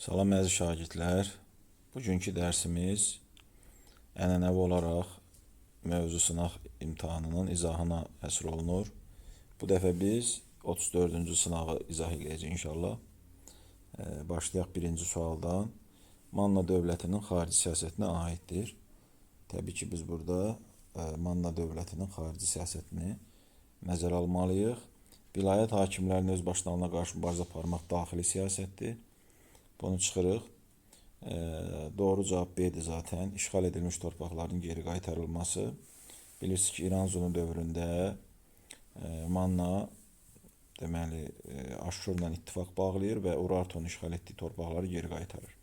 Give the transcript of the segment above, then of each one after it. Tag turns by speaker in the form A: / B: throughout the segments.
A: Salam əziz şagirdlər. Bugünkü dərsimiz ənənəvi olaraq mövzu sınaq imtahanının izahına həsr olunur. Bu dəfə biz 34-cü sınağı izah edəcəyik inşallah. Başlayaq birinci sualdan. Manna dövlətinin xarici siyasətinə aiddir. Təbii ki, biz burada Manna dövlətinin xarici siyasətini nəzərə almalıyıq. Vilayət hakimlərinin öz başlarına qarşı mübarizə aparmaq daxili siyasətdir. Bunu çıxırıq. Doğru cavab B-dir zaten. İşğal edilmiş torpaqların geri qaytarılması. Bilirsiniz ki, İranzunun dövründə Manna deməli Aşşurla ittifaq bağlayır və Urartunu işğal etdiyi torpaqları geri qaytarır.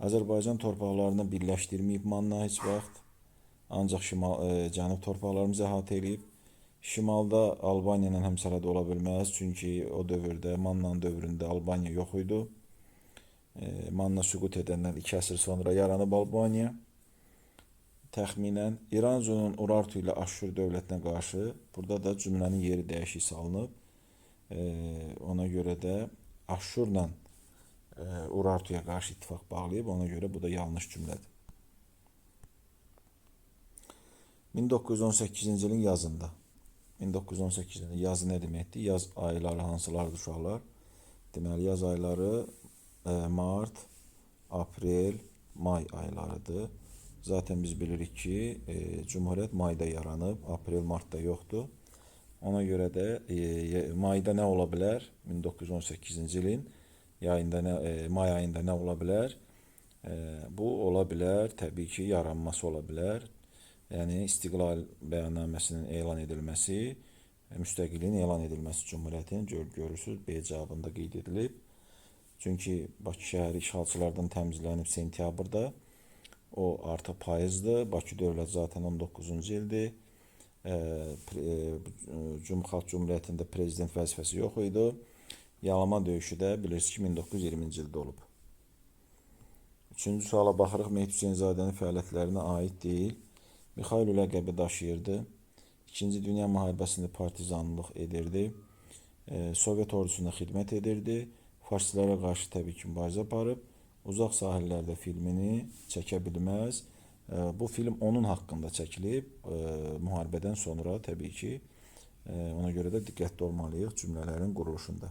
A: Azərbaycan torpaqlarını birləşdirməyib Manna heç vaxt. Ancaq cənub torpaqlarımızı əhatə edib. Şimalda Albaniya ilə həmsərhəd ola bilməz. Çünki o dövrdə, Mannanın dövründə Albaniya yox idi. Manna süqut edəndən 2 əsr sonra yaranıb Albaniya. Təxminən İranzunun Urartu ilə Aşşur dövlətinə qarşı burada da cümlənin yeri dəyişik salınıb. Ona görə də Aşşurla Urartuya qarşı ittifaq bağlayıb. Ona görə bu da yanlış cümlədir. 1918-ci ilin yazında. 1918-ci ilin yazı nə deməkdir? Yaz ayları hansılardır uşaqlar? Deməli, yaz ayları Mart, Aprel, May aylarıdır. Zaten biz bilirik ki, Cumhuriyet Mayda yaranıb, Aprel, Martda yoxdur. Ona görə də Mayda nə ola bilər? 1918-ci ilin May ayında nə ola bilər? Bu ola bilər, təbii ki, yaranması ola bilər. Yəni, İstiqlal bəyannaməsinin elan edilməsi, müstəqilliyin elan edilməsi Cumhuriyyətin görürsünüz, B cavabında qeyd edilib. Çünki Bakı şəhəri işğalçılardan təmizlənib sentyabrda. O artıq payızdır. Bakı dövlət zaten 19-cu ildir. Xalq Cumhuriyyətində prezident vəzifəsi yox idi. Yalama döyüşü də bilirsiniz ki, 1920-ci ildə olub. Üçüncü suala baxırıq. Mehdi Hüseynzadənin fəaliyyətlərinə aid deyil. Mixail ləqəbi daşıyırdı. İkinci Dünya müharibəsində partizanlıq edirdi. Sovet ordusunda xidmət edirdi. Farslara qarşı təbii ki, mübarizə aparıb. Uzaq sahillərdə filmini çəkə bilməz. Bu film onun haqqında çəkilib. Müharibədən sonra təbii ki, ona görə də diqqətli olmalıyıq cümlələrin quruluşunda.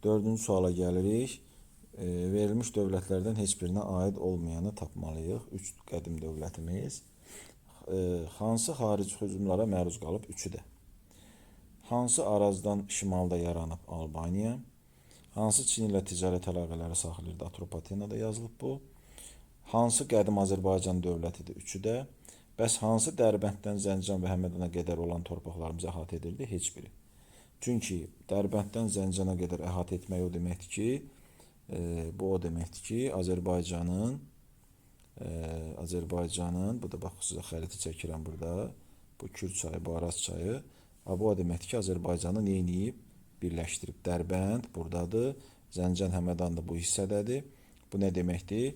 A: Dördüncü suala gəlirik. Verilmiş dövlətlərdən heç birinə aid olmayanı tapmalıyıq. 3 qədim dövlətimiz. Hansı xarici hücumlara məruz qalıb? 3-ü də. Hansı Arazdan şimalda yaranıb? Albaniya. Hansı Çin ilə ticarət əlaqələri saxlayırdı? Atropatenada yazılıb bu. Hansı qədim Azərbaycan dövlətidir? 3-ü də. Bəs hansı Dərbənddən Zəncan və Həmədana qədər olan torpaqlarımızı əhatə edirdi? Heç biri. Çünki Dərbənddən Zəncana qədər əhatə etmək o deməkdir ki, bu o deməkdir ki, Azərbaycanın, bu da bax, sizə xəritə çəkirəm burada, bu Kür çayı, bu Araz çayı, bu o deməkdir ki, Azərbaycanı neyiniyib, birləşdirib. Dərbənd buradadır, Zəncan Həmədan da bu hissədədir. Bu nə deməkdir?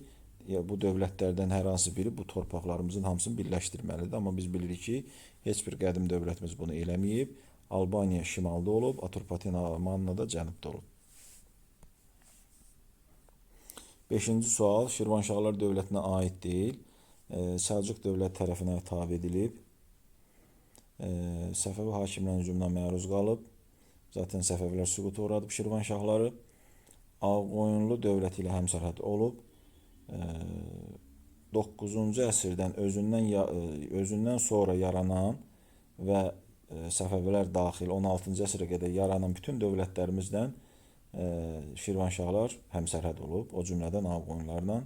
A: Bu dövlətlərdən hər hansı biri bu torpaqlarımızın hamısını birləşdirməlidir. Amma biz bilirik ki, heç bir qədim dövlətimiz bunu eləməyib. Albaniya şimalda olub, Atropatena Manna da cənubda olub. 5-ci sual Şirvanşahlar dövlətinə aid deyil. Səlcuq dövlət tərəfinə tabe edilib. Səfəvi hakimlərin hücumuna məruz qalıb. Zaten Səfəvilər süquta uğradıb Şirvanşahları. Ağqoyunlu dövləti ilə həmsərhəd olub. 9-cu əsrdən özündən sonra yaranan və Səfəvilər daxil 16-cı əsrə qədər yaranan bütün dövlətlərimizdən Şirvanşahlar həmsərhəd olub, o cümlədən Ağqoyunlarla.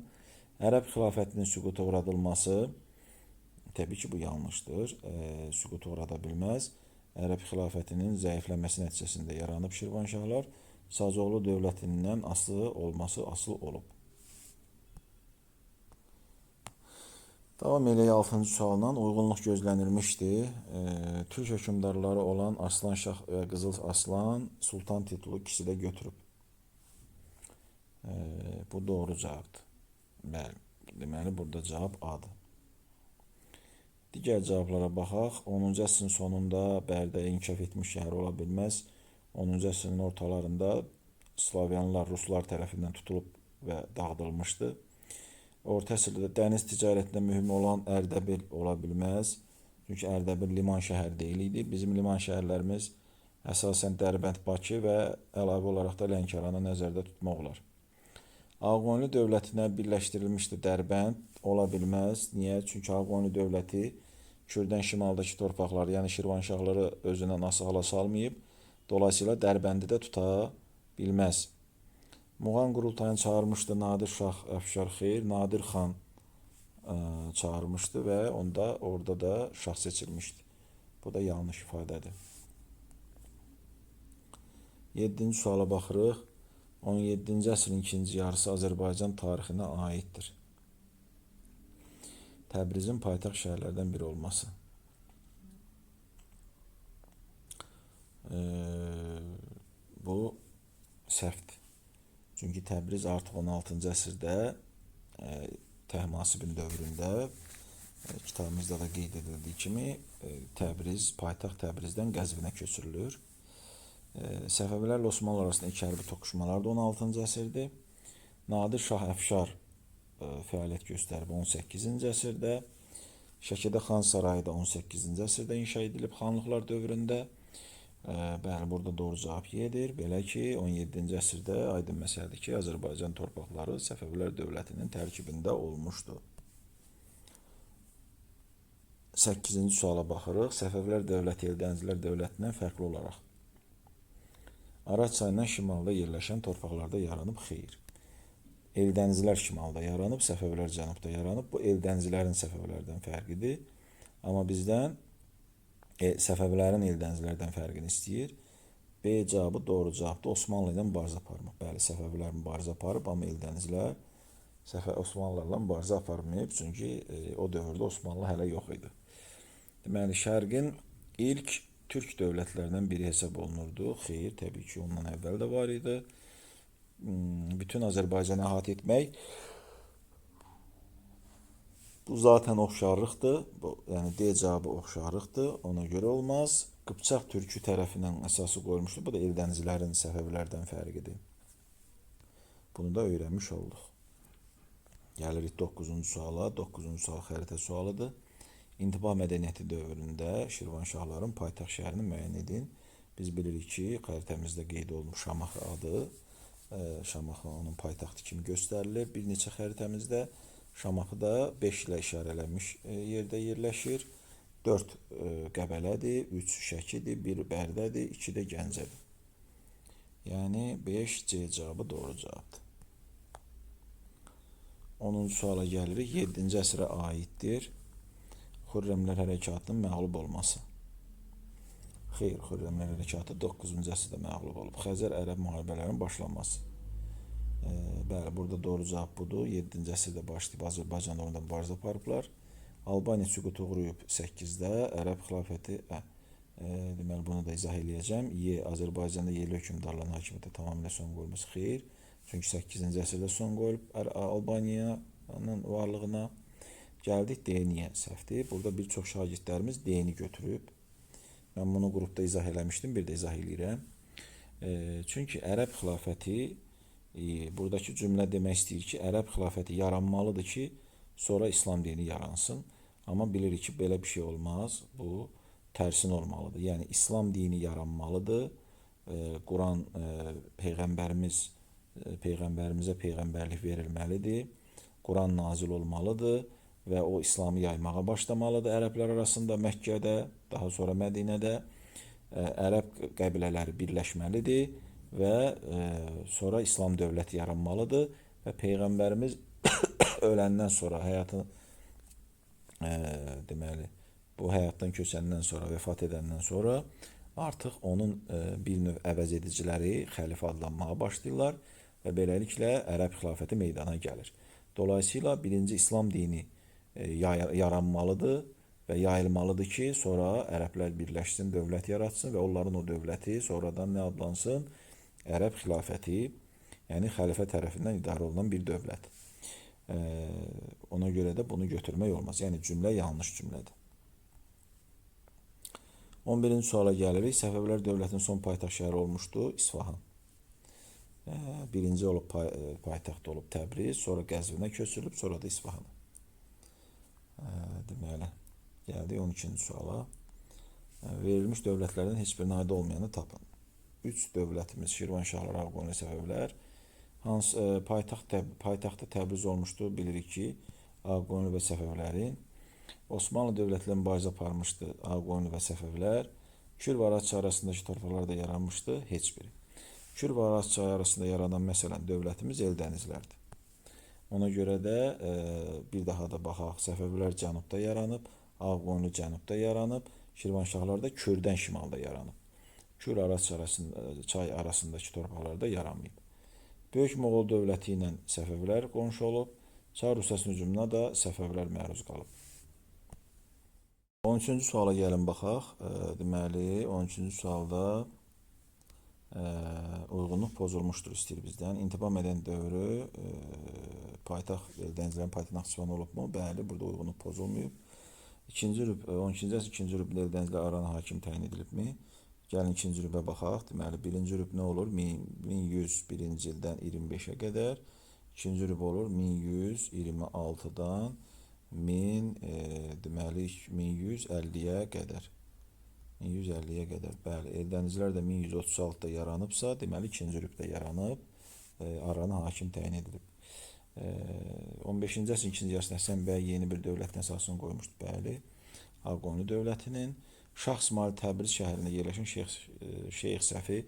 A: Ərəb xilafətinin süquta uğradılması, təbii ki, bu yanlışdır, süquta uğrada bilməz. Ərəb xilafətinin zəifləməsi nəticəsində yaranıb Şirvanşahlar, Sacıoğlu dövlətindən asılı olması asıl olub. Davam eləyək 6-cı sualla. Uyğunluq gözlənilmişdir. Türk hökmdarları olan Arslanşah və Qızıl Arslan Sultan titulu ikisi də götürüb. Bu doğru cavabdır. Bəli, deməli, burada cavab A-dır. Digər cavablara baxaq. 10-cu əsrin sonunda Bərdəyə inkişaf etmiş şəhər ola bilməz. 10-cu əsrin ortalarında Slavyanlar, Ruslar tərəfindən tutulub və dağıdılmışdı. Orta əsrdə dəniz ticarətində mühüm olan Ərdəbil ola bilməz. Çünki Ərdəbil liman şəhəri deyil idi. Bizim liman şəhərlərimiz əsasən Dərbənd, Bakı və əlavə olaraq da Lənkəranı nəzərdə tutmaq olar. Ağqoyunlu dövlətinə birləşdirilmişdi Dərbənd, ola bilməz. Niyə? Çünki Ağqoyunlu dövləti Kürdən şimaldakı torpaqları, yəni Şirvanşahları özündən asılı hala salmayıb, dolayısıyla Dərbəndi də tuta bilməz. Muğan qurultayını çağırmışdı Nadir Şah Əfşar Xeyr, Nadir xan çağırmışdı və orada da şah seçilmişdi. Bu da yanlış ifadədir. 7-ci suala baxırıq. 17-ci əsrin ikinci yarısı Azərbaycan tarixinə aiddir. Təbrizin paytaxt şəhərlərdən biri olması. Bu səhvdir. Çünki Təbriz artıq 16-cı əsrdə Təhmasibin dövründə kitabımızda da qeyd edildiyi kimi Təbriz, paytaxt Təbrizdən Qəzvinə köçürülür. Səfəvilərlə Osmanlı arasında iki hərbi toqquşmalar da 16-cı əsrdir. Nadir Şah Əfşar fəaliyyət göstərib 18-ci əsrdə. Şəkidə Xan Sarayı da 18-ci əsrdə inşa edilib xanlıqlar dövründə. Bəli, burada doğru cavab yedir. Belə ki, 17-ci əsrdə aydın məsələdir ki, Azərbaycan torpaqları Səfəvilər dövlətinin tərkibində olmuşdu. 8-ci suala baxırıq. Səfəvilər dövləti Eldənizlər dövlətindən fərqli olaraq Araz çayından şimalda yerləşən torpaqlarda yaranıb, xeyr. Eldənizlər şimalda yaranıb, Səfəvilər cənubda yaranıb. Bu Eldənizlərin Səfəvlərdən fərqidir. Amma bizdən Səfəvilərin Eldənizlərdən fərqini istəyir. B cavabı doğru cavabdır. Osmanlı ilə mübarizə aparmaq. Bəli, Səfəvilər mübarizə aparıb, amma Eldənizlər Osmanlılarla mübarizə aparmayıb. Çünki o dövrdə Osmanlı hələ yox idi. Deməli, Şərqin ilk Türk dövlətlərindən biri hesab olunurdu. Xeyr, təbii ki, ondan əvvəl də var idi. Bütün Azərbaycanı əhatə etmək bu zaten oxşarlıqdır. Yəni D cavabı oxşarlıqdır. Ona görə olmaz. Qıpçaq türkü tərəfindən əsası qoyulmuşdur. Bu da Eldənizlərin Səfəvilərdən fərqidir. Bunu da öyrənmiş olduq. Gəlirik 9-cu suala. 9-cu sual xəritə sualıdır. İntiba mədəniyyəti dövründə Şirvanşahların paytaxt şəhərini müəyyən edin. Biz bilirik ki, xəritəmizdə qeyd olunmuş Şamaxı adı. Şamaxı onun paytaxtı kimi göstərilir. Bir neçə xəritəmizdə Şamaxı da 5 ilə işarələnmiş yerdə yerləşir. 4 Qəbələdir, 3 Şəkidir, 1 Bərdədir, 2 də Gəncədir. Yəni 5 C cavabı doğru cavabdır. 10-cu suala gəlirik. 7-ci əsrə aiddir. Xürrəmlər hərəkatının məğlub olması. Xeyr, Xürrəmlər hərəkatı 9-cu əsrdə məğlub olub. Xəzər-Ərəb müharibələrinin başlanması. Bəli, burada doğru cavab budur. 7-ci əsrdə başlayıb Azərbaycanda orada mübarizə aparıblar. Albaniya süqut uğrayıb 8-də, Ərəb xilafəti, deməli bunu da izah eləyəcəm. Azərbaycanda yerli hökmdarların hakimiyyətə tamamilə son qoyulması. Xeyr, çünki 8-ci əsrdə son qoyulub Albaniyanın varlığına. Gəldik D-niyə, səhvdir. Burada bir çox şagirdlərimiz D-ni götürüb. Mən bunu qrupda izah eləmişdim, bir də izah eləyirəm. Çünki Ərəb xilafəti, buradakı cümlə demək istəyir ki, Ərəb xilafəti yaranmalıdır ki, sonra İslam dini yaransın. Amma bilirik ki, belə bir şey olmaz. Bu tərsin olmalıdır. Yəni, İslam dini yaranmalıdır. Quran Peyğəmbərimizə peyğəmbərlik verilməlidir. Quran nazil olmalıdır və o İslamı yaymağa başlamalıdır ərəblər arasında Məkkədə, daha sonra Mədinədə. Ərəb qəbilələri birləşməlidir və sonra İslam dövləti yaranmalıdır və Peyğəmbərimiz öləndən sonra deməli, bu həyatdan köçəndən sonra, vəfat edəndən sonra artıq onun bir növ əvəz ediciləri xəlifə adlanmağa başlayırlar və beləliklə Ərəb xilafəti meydana gəlir. Dolayısıyla birinci İslam dini yaranmalıdır və yayılmalıdır ki, sonra ərəblər birləşsin, dövlət yaratsın və onların o dövləti sonradan nə adlansın? Ərəb xilafəti, yəni xəlifə tərəfindən idarə olunan bir dövlət. Ona görə də bunu götürmək olmaz. Yəni cümlə yanlış cümlədir. 11-ci suala gəlirik. Səfəvilər dövlətinin son paytaxt şəhəri olmuşdu İsfahan. Birinci olub paytaxt olub Təbriz, sonra Qəzvinə köçürülüb, sonra da İsfahana. Deməli, gəldik 12-ci suala. Verilmiş dövlətlərdən heç birinin aid olmayanı tapın. 3 dövlətimiz Şirvanşahlar, Ağqoyunlu, Səfəvilər. Paytaxtı Təbriz olmuşdu, bilirik ki, Ağqoyunlu və Səfəvlərin. Osmanlı dövlətilə mübarizə aparmışdı Ağqoyunlu və Səfəvilər. Kür və Araz çayı arasındakı torpaqlarda yaranmışdı, heç biri. Kür və Araz çayı arasında yaranan məsələn dövlətimiz Eldənizlərdir. Ona görə də bir daha da baxaq, Səfəvilər cənubda yaranıb, Ağqoyunlu cənubda yaranıb, Şirvanşahlar da Kürdən şimalda yaranıb. Kür Araz çayı arasındakı torpaqlarda yaranmayıb. Böyük Moğol dövləti ilə Səfəvilər qonşu olub, Çar Rusiyasının hücumuna da Səfəvilər məruz qalıb. 13-cü suala gəlin baxaq. Deməli, 13-cü sualda uyğunluq pozulmuşdur istəyir bizdən. İntibah mədəni dövrü paytaxt Eldənizlərin paytaxtı Naxçıvan olubmu? Bəli, burada uyğunluq pozulmayıb. 12-ci əsr 2-ci rübdə Eldənizlər Aran hakim təyin edilibmi? Gəlin 2-ci rübə baxaq. Deməli, 1-ci rüb nə olur? 1101-ci ildən 25-ə qədər. 2-ci rüb olur 1126-dan deməli 1150-yə qədər. 1150-yə qədər. Bəli, Eldənizlər də 1136-da yaranıbsa, deməli 2-ci rübdə yaranıb, Aranı hakim təyin edilib. 15-ci əsrin ikinci yarısında Həsən bəy yeni bir dövlətin əsasını qoymuşdu. Bəli, Ağqoyunlu dövlətinin. Şah İsmail Təbriz şəhərində yerləşən Şeyx Səfi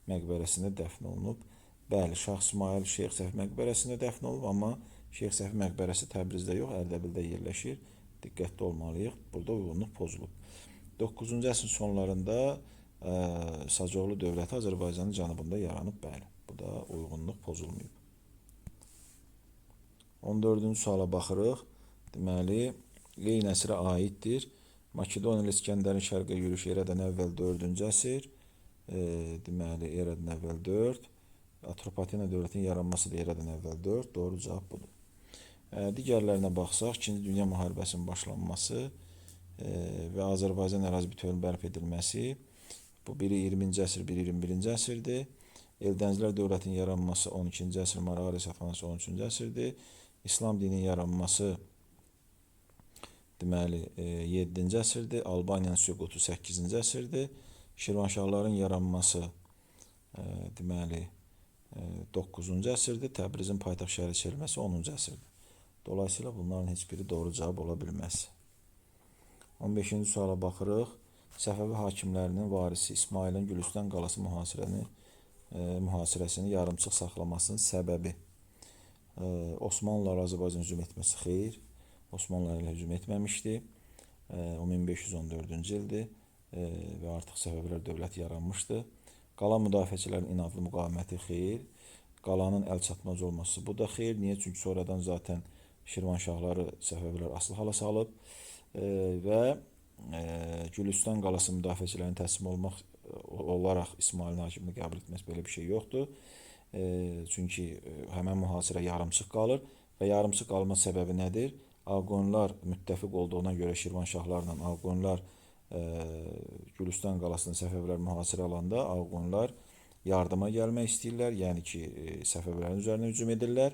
A: məqbərəsində dəfn olunub. Bəli, Şah İsmail Şeyx Səfi məqbərəsində dəfn olub, amma Şeyx Səfi məqbərəsi Təbrizdə yox, Ərdəbildə yerləşir. Diqqətli olmalıyıq. Burada uyğunluq pozulub. 9-cu əsrin sonlarında Sacoğlu dövləti Azərbaycanın cənubunda yaranıb. Bəli, bu da uyğunluq pozulmayıb. 14-cü suala baxırıq. Deməli, eyni əsrə aiddir. Makedoniyalı İskəndərin şərqə yürüyüşü eradan əvvəl 4-cü əsr. Deməli, eradan əvvəl 4. Atropatena dövlətinin yaranması da eradan əvvəl 4. Doğru cavab budur. Digərlərinə baxsaq, 2-ci Dünya müharibəsinin başlanması və Azərbaycan ərazi bütövlüyünün bərpa edilməsi. Bu biri 20-ci əsr, biri 21-ci əsrdir. Eldənizlər dövlətinin yaranması 12-ci əsr, Marağali Səfanası 13-cü əsrdir. İslam dininin yaranması deməli 7-ci əsrdir. Albaniyanın süqutu 8-ci əsrdir. Şirvanşahların yaranması deməli 9-cu əsrdir. Təbrizin paytaxt şəhəri seçilməsi 10-cu əsrdir. Dolayısıyla bunların heç biri doğru cavab ola bilməz. 15-ci suala baxırıq. Səfəvi hakimlərinin varisi İsmailin Gülüstan qalası mühasirəsini yarımçıq saxlamasının səbəbi. Osmanlılar Azərbaycan hücum etməsi xeyr. Osmanlılar ilə hücum etməmişdi. O 1514-cü ildir və artıq Səfəvilər dövləti yaranmışdı. Qala müdafiəçilərin inadlı müqaviməti xeyr. Qalanın əlçatmaz olması bu da xeyr. Niyə? Çünki sonradan zaten Şirvanşahları Səfəvilər asılı hala salıb və Gülüstan qalası müdafiəçilərini təslim olaraq İsmailin hakimini qəbul etməsi belə bir şey yoxdur. Çünki həmən mühasirə yarımçıq qalır və yarımçıq qalma səbəbi nədir? Ağqoyunlular müttəfiq olduğuna görə Şirvanşahlarla Ağqoyunlular Gülüstan qalasını Səfəvilər mühasirə alanda Ağqoyunlular yardıma gəlmək istəyirlər, yəni ki, Səfəvələrin üzərinə hücum edirlər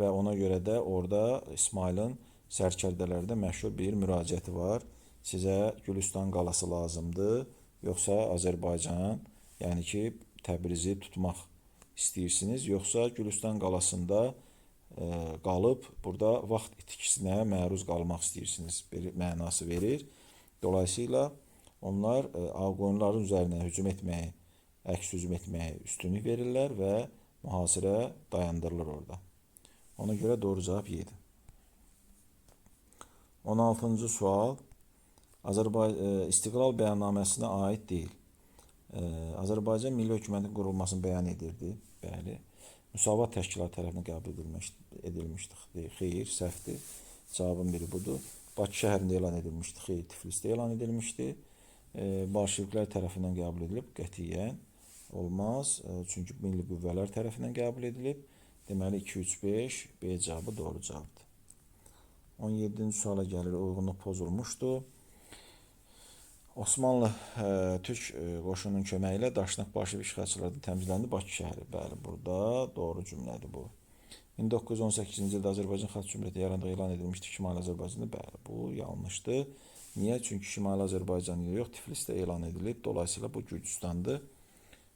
A: və ona görə də orada İsmailin sərkərdələrdə məşhur bir müraciəti var. Sizə Gülüstan qalası lazımdır, yoxsa Azərbaycan, yəni ki, Təbrizi tutmaq istəyirsiniz, yoxsa Gülüstan qalasında qalıb burada vaxt itkisinə məruz qalmaq istəyirsiniz, bir mənası verir. Dolayısıyla onlar Ağqoyunluların üzərinə hücum etməyi, əks hücum etməyə üstünlük verirlər və mühasirə dayandırılır orada. Ona görə doğru cavab Y-dir. 16-cı sual. İstiqlal bəyannaməsinə aid deyil. Azərbaycan Milli Hökumətinin qurulmasını bəyan edirdi. Bəli. Müsavat təşkilatı tərəfindən qəbul edilmişdir. Xeyr, səhvdir. Cavabın biri budur. Bakı şəhərində elan edilmişdi. Xeyr, Tiflisdə elan edilmişdi. Bolşeviklər tərəfindən qəbul edilib. Qətiyyən olmaz. Çünki milli qüvvələr tərəfindən qəbul edilib. Deməli 2-3-5 B cavabı doğru cavabdır. 17-ci suala gəlir, uyğunluq pozulmuşdu. Osmanlı Türk qoşunun köməyi ilə Daşnak Bolşevik işğalçılardan təmizləndi Bakı şəhəri. Bəli, burada doğru cümlədir bu. 1918-ci ildə Azərbaycan Xalq Cümhuriyyəti yarandığı elan edilmişdi Şimali Azərbaycanda. Bəli, bu yanlışdır. Niyə? Çünki Şimali Azərbaycan yox, Tiflisdə elan edilib. Dolayısıyla bu Gürcüstandır.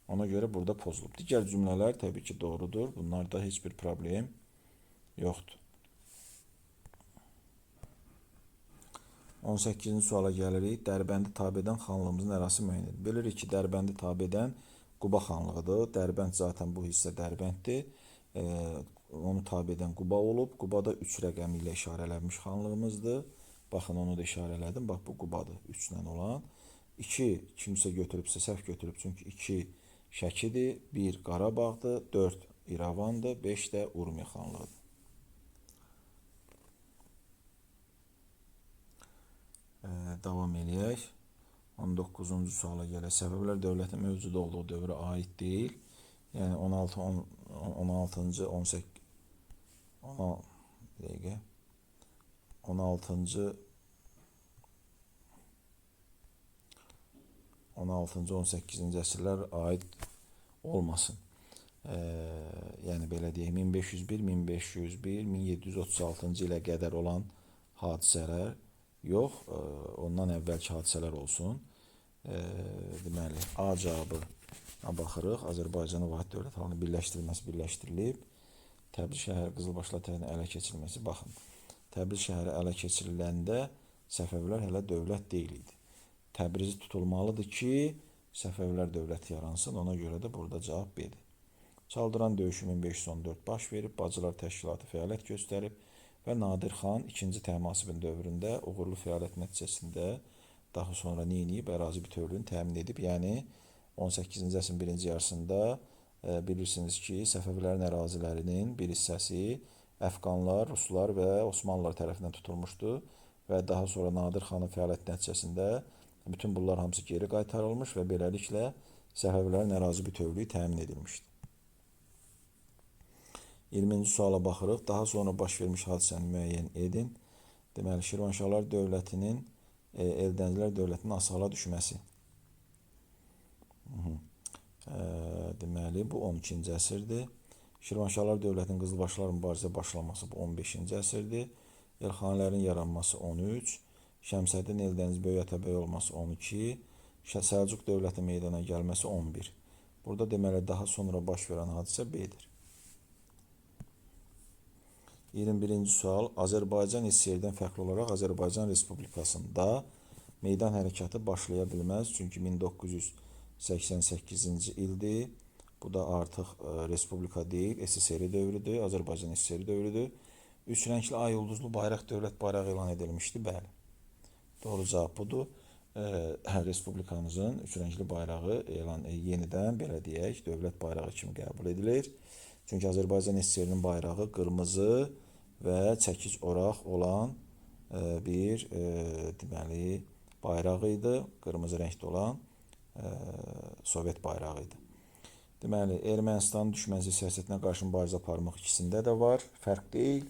A: Ona görə burada pozulub. Digər cümlələr təbii ki doğrudur. Bunlarda heç bir problem yoxdur. 18-ci suala gəlirik. Dərbəndi tabe edən xanlığımızın ərazisi müəyyən edilir. Bilirik ki, Dərbəndi tabe edən Quba xanlığıdır. Dərbənd zaten bu hissə Dərbənddir. Onu tabe edən Quba olub. Qubada 3 rəqəmi ilə işarələnmiş xanlığımızdır. Baxın, onu da işarələdim. Bax, bu Qubadır, 3 ilə olan. 2 kimsə götürübsə, səhv götürüb. Çünki 2 Şəkidir, 1 Qarabağdır, 4 İrəvandır, 5 də Urmiya xanlığıdır. Davam eləyək. 19-cu suala gələk. Səfəvilər dövlətin mövcud olduğu dövrə aid deyil. Yəni 16-cı 18-ci əsrlər aid olmasın. Yəni belə deyək, 1501, 1501, 1736-cı ilə qədər olan hadisələr yox, ondan əvvəlki hadisələr olsun. Deməli, A cavabına baxırıq. Azərbaycanın vahid dövlət halının birləşdirilib. Təbriz şəhəri Qızılbaşlar tərəfindən ələ keçirilməsi. Baxın, Təbriz şəhəri ələ keçiriləndə Səfəvilər hələ dövlət deyil idi. Təbriz tutulmalıdır ki, Səfəvilər dövləti yaransın. Ona görə də burada cavab B-dir. Çaldıran döyüşü 1514 baş verib, Bacılar təşkilatı fəaliyyət göstərib və Nadir xan 2-ci Təhmasibin dövründə uğurlu fəaliyyət nəticəsində daha sonra neyiniyib? Ərazi bütövlüyünü təmin edib. Yəni 18-ci əsrin birinci yarısında bilirsiniz ki, Səfəvilərin ərazilərinin bir hissəsi Əfqanlar, Ruslar və Osmanlılar tərəfindən tutulmuşdu və daha sonra Nadir xanın fəaliyyət nəticəsində bütün bunlar hamısı geri qaytarılmış və beləliklə Səfəvilərin ərazi bütövlüyü təmin edilmişdi. 20-ci suala baxırıq. Daha sonra baş vermiş hadisəni müəyyən edin. Deməli, Şirvanşahlar dövlətinin Eldənizlər dövlətinin aşağı düşməsi. Deməli, bu 12-ci əsrdir. Şirvanşahlar dövlətinin Qızılbaşlar mübarizə başlaması bu 15-ci əsrdir. Elxanilərin yaranması 13, Şəmsəddin Eldəniz Böyük Atabəy olması 12, Səlcuq dövləti meydana gəlməsi 11. Burada deməli daha sonra baş verən hadisə B-dir. 21-ci sual. Azərbaycan SSR-dən fərqli olaraq Azərbaycan Respublikasında meydan hərəkatı başlaya bilməz. Çünki 1988-ci ildir. Bu da artıq Respublika deyil, SSR dövrüdür, Azərbaycan SSR dövrüdür. 3 rəngli ay ulduzlu bayraq dövlət bayrağı elan edilmişdi. Bəli. Doğru cavab budur. Respublikamızın 3 rəngli bayrağı yenidən belə deyək, dövlət bayrağı kimi qəbul edilir. Çünki Azərbaycan SSR-nin bayrağı qırmızı və çəkic oraq olan bir deməli bayraq idi. Qırmızı rəngdə olan Sovet bayrağı idi. Deməli, Ermənistanın düşmənçi siyasətinə qarşı mübarizə aparmaq ikisində də var. Fərq deyil.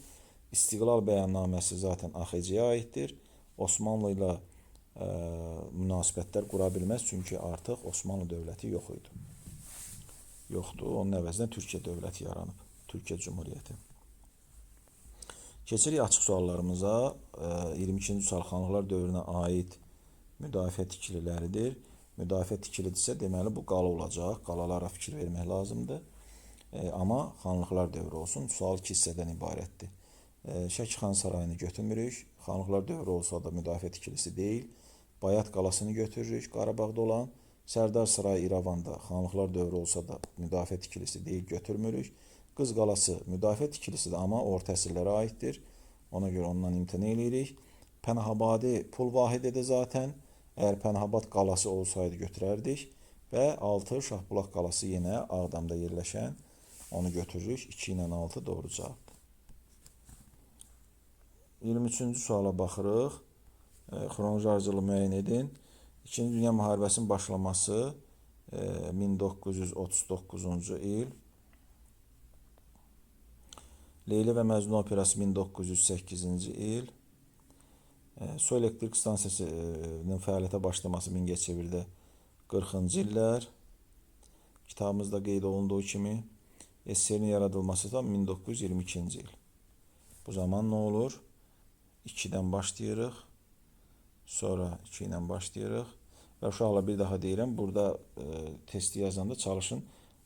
A: İstiqlal bəyannaməsi zaten AXC-yə aiddir. Osmanlı ilə münasibətlər qura bilməz. Çünki artıq Osmanlı dövləti yox idi. Yoxdur. Onun əvəzinə Türkiyə dövləti yaranıb. Türkiyə Cumhuriyyəti. Keçirik açıq suallarımıza. 22-ci sual xanlıqlar dövrünə aid müdafiə tikililəridir. Müdafiə tikilidirsə, deməli bu qala olacaq. Qalalara fikir vermək lazımdır. Amma xanlıqlar dövrü olsun. Sual 2 hissədən ibarətdir. Şəkixan sarayını götürmürük. Xanlıqlar dövrü olsa da müdafiə tikilisi deyil. Bayat qalasını götürürük. Qarabağda olan Sərdar sarayı İrəvanda xanlıqlar dövrü olsa da müdafiə tikilisi deyil, götürmürük. Qız qalası müdafiə tikilisidir, amma orta əsrlərə aiddir. Ona görə ondan imtina edirik. Pənahabadi pul vahididir zaten. Əgər Pənahabad qalası olsaydı götürərdik. Və 6 Şahbulaq qalası yenə Ağdamda yerləşən. Onu götürürük. 2 ilə 6 doğru cavabdır. 23-cü suala baxırıq. Xronoloji ardıcılığı müəyyən edin. İkinci Dünya müharibəsinin başlaması 1939-cu il. Leyli və Məcnun operası 1908-ci il. Su elektrik stansiyasının fəaliyyətə başlaması Mingəçevirdə 40-cı illər. Kitabımızda qeyd olunduğu kimi SSR-nin yaradılması da 1922-ci il. Bu zaman nə olur? 2-dən başlayırıq. Sonra 2 ilə başlayırıq. Və uşaqlar bir daha deyirəm, burada testi yazanda çalışın,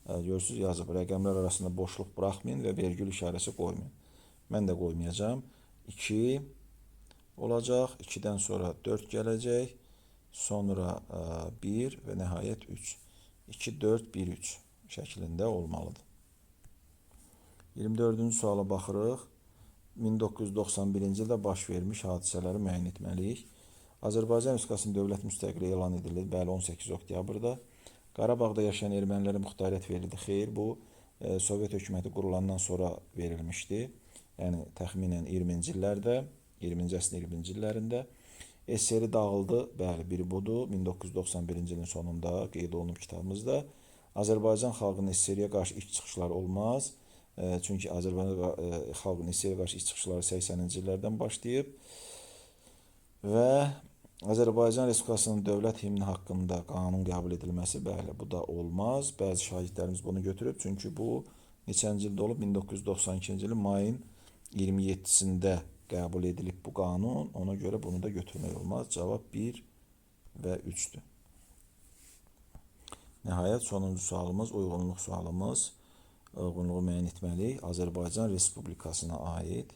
A: görürsünüz yazıb, rəqəmlər arasında boşluq buraxmayın və vergül işarəsi qoymayın. Mən də qoymayacağım. 2 olacaq, 2-dən sonra 4 gələcək, sonra 1 və nəhayət 3. 2, 4, 1, 3 şəklində olmalıdır. 24-cü suala baxırıq. 1991-ci ildə baş vermiş hadisələri müəyyən etməliyik. Azərbaycan Respublikasının dövlət müstəqilliyi elan edilir, bəli, 18 oktyabrda. Qarabağda yaşayan ermənilərə muxtariyyət verildi. Xeyr, bu Sovet hökuməti qurulandan sonra verilmişdi. Yəni təxminən 20-ci illərdə, 20-ci əsrin 20-ci illərində SSR dağıldı. Bəli, biri budur. 1991-ci ilin sonunda qeyd olunub kitabımızda. Azərbaycan xalqının SSR-yə qarşı ilk çıxışları olmaz. Çünki Azərbaycan xalqının SSR-yə qarşı ilk çıxışları 80-ci illərdən başlayıb və Azərbaycan Respublikasının dövlət himni haqqında qanun qəbul edilməsi, bəli, bu da olmaz. Bəzi şahidlərimiz bunu götürüb, çünki bu neçənci ildə olub? 1992-ci ilin mayın 27-sində qəbul edilib bu qanun. Ona görə bunu da götürmək olmaz. Cavab 1 və 3-dür. Nəhayət, sonuncu sualımız, uyğunluq sualımız. Uyğunluğu müəyyən etməliyik. Azərbaycan Respublikasına aid.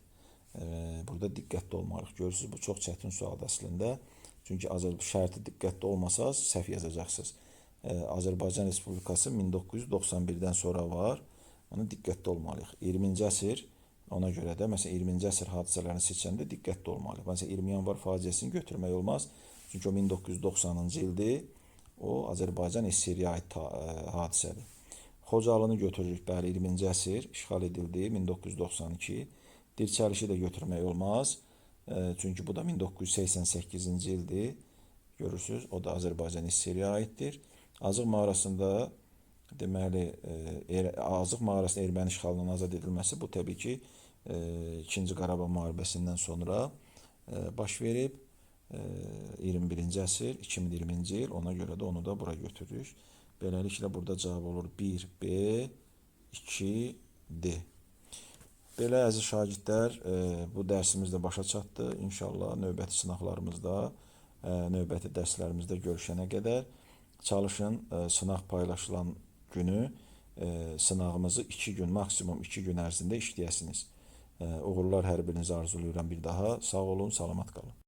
A: Burada diqqətli olmalıyıq. Görürsünüz, bu çox çətin sualdır əslində. Çünki şərti diqqətli olmasaz, səhv yazacaqsınız. Azərbaycan Respublikası 1991-dən sonra var. Ona diqqətli olmalıyıq. 20-ci əsr, ona görə də, məsələn, 20-ci əsr hadisələrini seçəndə diqqətli olmalıyıq. Məsələn, 20 yanvar faciəsini götürmək olmaz. Çünki o 1990-cı ildir. O, Azərbaycan SSR-yə aid hadisədir. Xocalını götürürük, bəli, 20-ci əsr işğal edildi, 1992. Dirçəlişi də götürmək olmaz. Çünki bu da 1988-ci ildir. Görürsünüz, o da Azərbaycan SSR-yə aiddir. Azıq mağarasında, deməli, Azıq mağarasında erməni işğalından azad edilməsi, bu təbii ki, 2-ci Qarabağ müharibəsindən sonra baş verib. 21-ci əsr, 2020-ci il, ona görə də onu da bura götürürük. Beləliklə, burada cavab olur 1B, 2D. Belə əziz şagirdlər, bu dərsimiz də başa çatdı. İnşallah növbəti sınaqlarımızda, növbəti dərslərimizdə görüşənə qədər çalışın sınaq paylaşılan günü sınağımızı 2 gün, maksimum 2 gün ərzində işləyəsiniz. Uğurlar hər birinizi arzulayıram bir daha. Sağ olun, salamat qalın.